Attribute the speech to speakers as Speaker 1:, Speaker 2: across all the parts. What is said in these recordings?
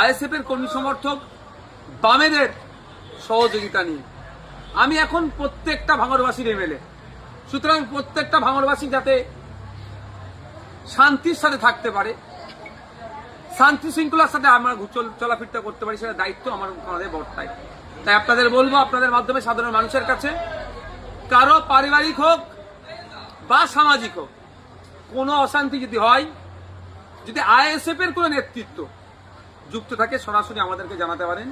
Speaker 1: ISF এর কর্মী সমর্থক বামেদের সহযোগিতা নিয়ে আমি এখন প্রত্যেকটা ভাঙড়বাসীর এমএলএ। সুতরাং প্রত্যেকটা ভাঙড়বাসী যাতে শান্তির সাথে থাকতে পারে, শান্তি শৃঙ্খলার সাথে আমরা চলাফিরতে করতে পারি, সেটা দায়িত্ব আমাদের বর্তায়। তাই আপনাদের বলবো, আপনাদের মাধ্যমে সাধারণ মানুষের কাছে, কারো পারিবারিক হোক বা সামাজিক হোক, কোনো অশান্তি যদি হয়, যদি আইএসএফ এর কোনো নেতৃত্ব যুক্ত থাকে, সরাসরি আমাদেরকে জানাতে পারেন।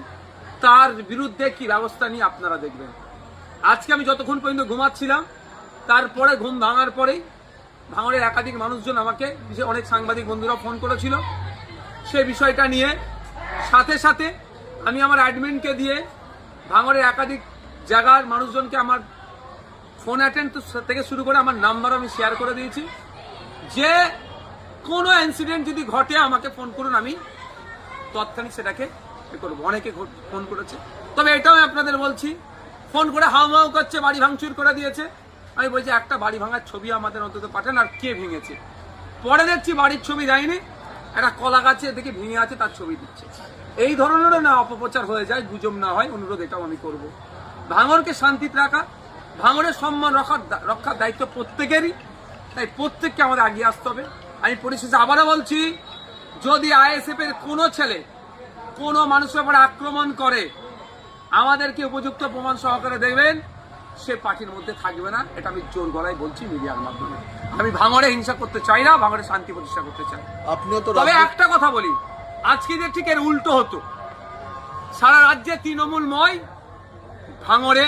Speaker 1: তার বিরুদ্ধে কি ব্যবস্থা নিয়ে আপনারা দেখবেন। আজকে আমি যতক্ষণ পর্যন্ত ঘুমাচ্ছিলাম, তারপরে ঘুম ভাঙার পরেই ভাঙড়ের একাধিক মানুষজন আমাকে, বিশেষ অনেক সাংবাদিক বন্ধুরা ফোন করেছিল সেই বিষয়টা নিয়ে। সাথে সাথে আমি আমার অ্যাডমিনকে দিয়ে ভাঙড়ের একাধিক জায়গার মানুষজনকে আমার ফোন অ্যাটেন্ড থেকে শুরু করে আমার নাম্বার আমি শেয়ার করে দিয়েছি, যে কোনো ইনসিডেন্ট যদি ঘটে আমাকে ফোন করুন, আমি তৎক্ষণিক সেটাকে করবো। অনেকে ফোন করেছে, তবে এটাও আপনাদের বলছি, ফোন করে হাউমাউ করছে, বাড়ি ভাঙচুর করে দিয়েছে। আমি বলছি একটা বাড়ি ভাঙার ছবি আমাদের অন্তত পাঠান, আর কে ভেঙেছে। পরে দেখছি বাড়ির ছবি দেয়নি, একটা কলা গাছে দেখে ভেঙে আছে তার ছবি দিচ্ছে। এই ধরনেরও না অপপ্রচার হয়ে যায়, গুজব না হয়, অনুরোধ এটাও আমি করব। ভাঙড়কে শান্তিতে রাখা, ভাঙড়ের সম্মান রক্ষার দায়িত্ব প্রত্যেকেরই। তাই প্রত্যেককে আমাদের এগিয়ে আসতে হবে। আমি পরিশেষে আবারও বলছি, যদি আইএসএফ এর কোনো ছেলে কোনো মানুষের উপর আক্রমণ করে, আমাদেরকে উপযুক্ত প্রমাণ সহকারে দেখবেন, সে পার্টির মধ্যে থাকবে না। এটা আমি জোর গলায় বলছি মিডিয়ার মাধ্যমে। আমি ভাঙড়ে হিংসা করতে চাই না, ভাঙড়ে শান্তি প্রতিষ্ঠা করতে চাই।
Speaker 2: আপনিও তো
Speaker 1: তবে একটা কথা বলি, আজকে যে ঠিক এর উল্টো হতো, সারা রাজ্যে তৃণমূলময়, ভাঙড়ে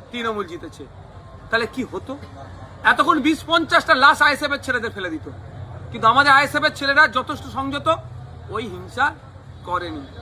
Speaker 1: তৃণমূল জিতেছে, তাহলে কি হতো? এতক্ষণ 20-50টা লাশ আইএসএফ এর ছেলেদের ফেলে দিত, কিন্তু আমাদের আইএসএফ এর ছেলেরা যথেষ্ট সংযত, ওই হিংসা করেনি।